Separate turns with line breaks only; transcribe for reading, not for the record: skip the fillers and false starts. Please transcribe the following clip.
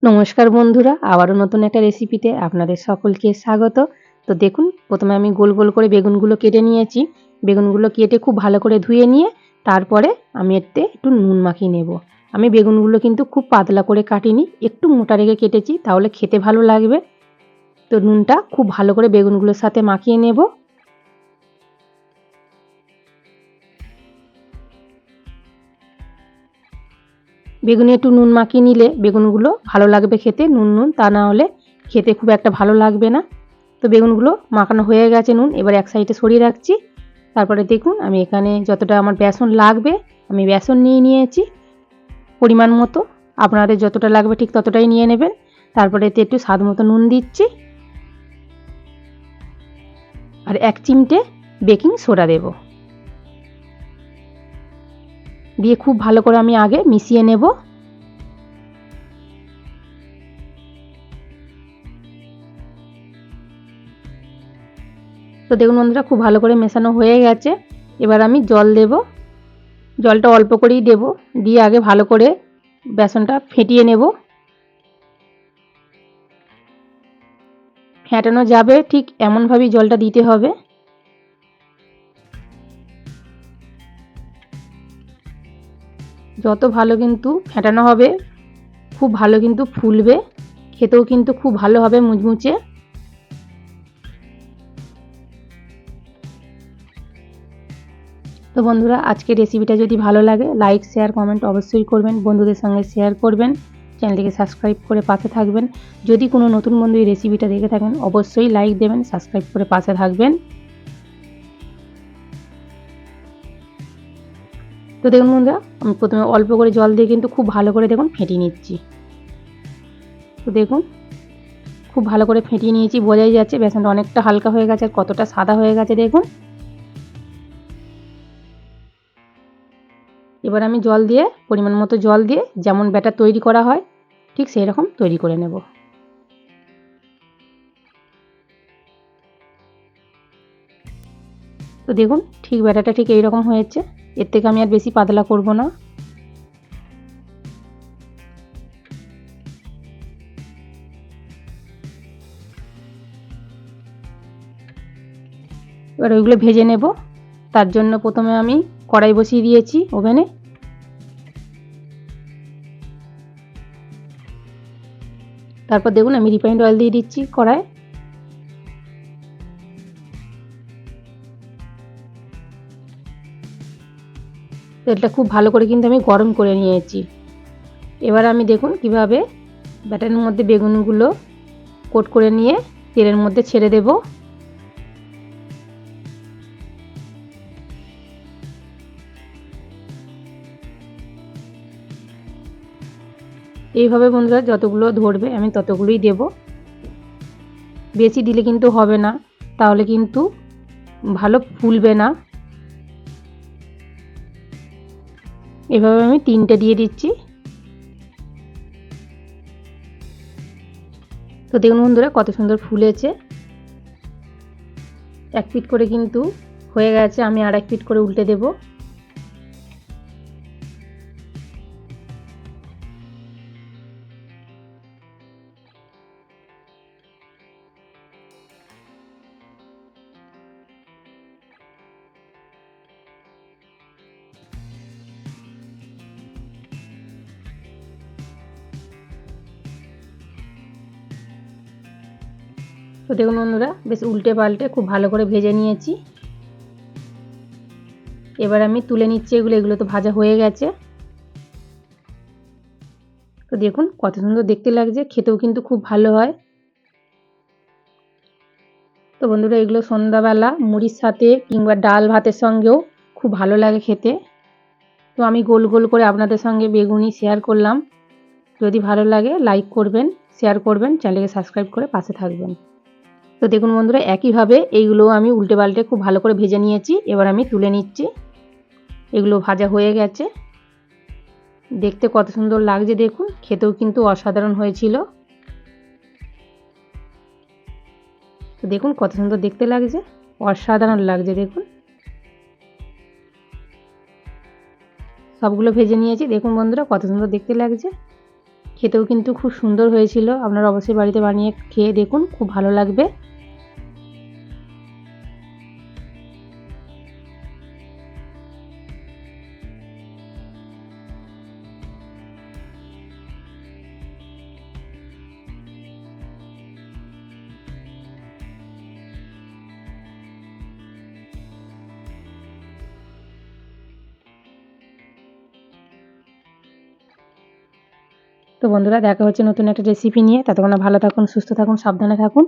নমস্কার বন্ধুরা, আবারও নতুন একটা রেসিপিতে আপনাদের সকলকে স্বাগত। তো দেখুন, প্রথমে আমি গোল গোল করে বেগুনগুলো কেটে নিয়েছি। বেগুনগুলো কেটে খুব ভালো করে ধুয়ে নিয়ে তারপরে আমি এতে একটু নুন মাখিয়ে নেব। আমি বেগুনগুলো কিন্তু খুব পাতলা করে কাটিনি, একটু মোটা রেখে কেটেছি, তাহলে খেতে ভালো লাগবে। তো নুনটা খুব ভালো করে বেগুনগুলোর সাথে মাখিয়ে নেব। বেগুনে একটু নুন মাখিয়ে নিলে বেগুনগুলো ভালো লাগবে খেতে, নুন নুন, তা না হলে খেতে খুব একটা ভালো লাগবে না। তো বেগুনগুলো মাখানো হয়ে গেছে নুন, এবার এক সাইডে সরিয়ে রাখছি। তারপরে দেখুন, আমি এখানে যতটা আমার বেসন লাগবে আমি বেসন নিয়ে নিয়েছি পরিমাণ মতো। আপনাদের যতটা লাগবে ঠিক ততটাই নিয়ে নেবেন। তারপরে এতে একটু স্বাদ মতো নুন দিচ্ছি, আর 1 চিমটে বেকিং সোডা দেব। দিয়ে খুব ভালো করে আমি আগে মিশিয়ে নেব। তো দেখুন বন্ধুরা, খুব ভালো করে মেশানো হয়ে গেছে। এবার আমি জল দেব। জলটা অল্প করেই দেব, দিয়ে আগে ভালো করে বেসনটা ফেটিয়ে নেব। ফেটানো যাবে ঠিক এমনভাবেই জলটা দিতে হবে। যত ভালো কিন্তু ফেটানো হবে খুব ভালো কিন্তু ফুলবে, খেতেও কিন্তু খুব ভালো হবে মুচমুচে। তো বন্ধুরা, আজকের রেসিপিটা যদি ভালো লাগে লাইক শেয়ার কমেন্ট অবশ্যই করবেন, বন্ধুদের সঙ্গে শেয়ার করবেন, চ্যানেলটিকে সাবস্ক্রাইব করে পাশে থাকবেন। যদি কোনো নতুন বন্ধু এই রেসিপিটা দেখে থাকেন অবশ্যই লাইক দেবেন, সাবস্ক্রাইব করে পাশে থাকবেন। তো দেখুন বন্ধুরা, আমি প্রথমে অল্প করে জল দিয়ে কিন্তু খুব ভালো করে দেখুন ফেটিয়ে নিচ্ছি। তো দেখুন, খুব ভালো করে ফেটিয়ে নিয়েছি, বোঝাই যাচ্ছে বেসনটা অনেকটা হালকা হয়ে গেছে আর কতটা সাদা হয়ে গেছে দেখুন। এবার আমি জল দিয়ে পরিমাণ মতো জল দিয়ে যেমন ব্যাটার তৈরি করা হয় ঠিক সেই রকম তৈরি করে নেব। তো দেখুন, ঠিক ব্যাটারটা ঠিক এই রকম হয়েছে, এর থেকে আমি আর বেশি পাতলা করব না। এবার ওইগুলো ভেজে নেব। তার জন্য প্রথমে আমি কড়াই বসিয়ে দিয়েছি ওভেনে। তারপর দেখুন, আমি রিফাইন্ড অয়েল দিয়ে দিচ্ছি কড়াই। তেলটা খুব ভালো করে কিন্তু আমি গরম করে নিয়েছি। এবার আমি দেখুন কিভাবে ব্যাটারের মধ্যে বেগুনগুলো কোট করে নিয়ে তেলের মধ্যে ছেড়ে দেব। এইভাবে বন্ধুরা যতগুলো ধরবে আমি ততগুলোই দেব, বেশি দিলে কিন্তু হবে না, তাহলে কিন্তু ভালো ফুলবে না। এভাবে আমি 3টে দিয়ে দিচ্ছি। তো দেখুন বন্ধুরা কত সুন্দর ফুলেছে। 1 পিঠ করে কিন্তু হয়ে গেছে, আমি আর 1 পিঠ করে উল্টে দেব। তো দেখুন বন্ধুরা, বেশ উল্টে পাল্টে খুব ভালো করে ভেজে নিয়েছি। এবার আমি তুলে নিচ্ছি এগুলো, এগুলো তো ভাজা হয়ে গেছে। তো দেখুন কত সুন্দর দেখতে লাগছে, খেতেও কিন্তু খুব ভালো হয়। তো বন্ধুরা, এগুলো সন্ধ্যাবেলা মুড়ির সাথে কিংবা ডাল ভাতের সঙ্গেও খুব ভালো লাগে খেতে। তো আমি গোল গোল করে আপনাদের সঙ্গে বেগুনি শেয়ার করলাম। যদি ভালো লাগে লাইক করবেন, শেয়ার করবেন, চ্যানেলকে সাবস্ক্রাইব করে পাশে থাকবেন। তো দেখুন বন্ধুরা, একইভাবে এইগুলো আমি উল্টে পাল্টে খুব ভালো করে ভেজে নিয়েছি। এবার আমি তুলে নিচ্ছি। এগুলো ভাজা হয়ে গেছে, দেখতে কত সুন্দর লাগছে দেখুন, খেতেও কিন্তু অসাধারণ হয়েছিল। তো দেখুন কত সুন্দর দেখতে লাগছে, অসাধারণ লাগছে দেখুন। সবগুলো ভেজে নিয়েছি, দেখুন বন্ধুরা কত সুন্দর দেখতে লাগছে, খেতেও কিন্তু খুব সুন্দর হয়েছিল। আপনারা অবশ্যই বাড়িতে বানিয়ে খেয়ে দেখুন, খুব ভালো লাগবে। তো বন্ধুরা, দেখা হচ্ছে নতুন একটা রেসিপি নিয়ে। ততক্ষণ ভালো থাকুন, সুস্থ থাকুন, সাবধানে থাকুন।